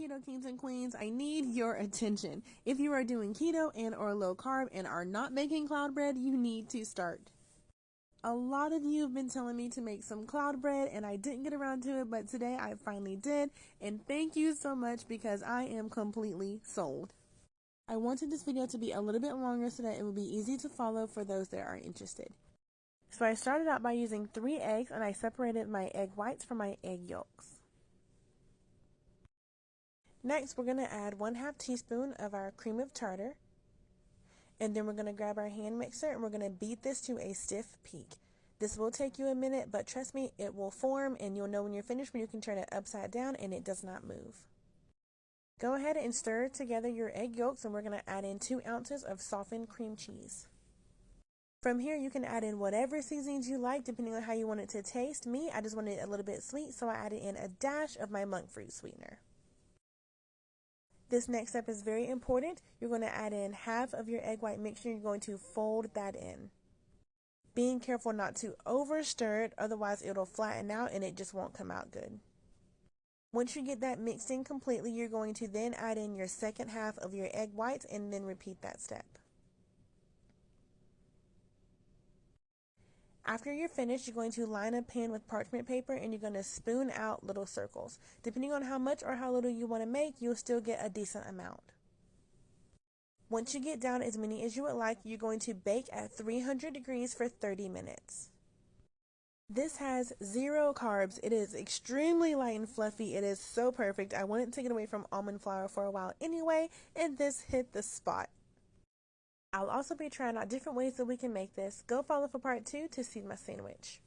Keto Kings and Queens, I need your attention. If you are doing keto and or low carb and are not making cloud bread, you need to start. A lot of you have been telling me to make some cloud bread and I didn't get around to it, but today I finally did, and thank you so much because I am completely sold. I wanted this video to be a little bit longer so that it would be easy to follow for those that are interested. So I started out by using 3 eggs and I separated my egg whites from my egg yolks. Next, we're going to add 1/2 teaspoon of our cream of tartar. And then we're going to grab our hand mixer and we're going to beat this to a stiff peak. This will take you a minute, but trust me, it will form and you'll know when you're finished when you can turn it upside down and it does not move. Go ahead and stir together your egg yolks and we're going to add in 2 ounces of softened cream cheese. From here, you can add in whatever seasonings you like depending on how you want it to taste. Me, I just wanted it a little bit sweet, so I added in a dash of my monk fruit sweetener. This next step is very important. You're going to add in half of your egg white mixture. You're going to fold that in. Being careful not to over stir it, otherwise it'll flatten out and it just won't come out good. Once you get that mixed in completely, you're going to then add in your second half of your egg whites and then repeat that step. After you're finished, you're going to line a pan with parchment paper and you're going to spoon out little circles. Depending on how much or how little you want to make, you'll still get a decent amount. Once you get down as many as you would like, you're going to bake at 300 degrees for 30 minutes. This has 0 carbs. It is extremely light and fluffy. It is so perfect. I wanted to get away from almond flour for a while anyway, and this hit the spot. I'll also be trying out different ways that we can make this. Go follow for part 2 to see my sandwich.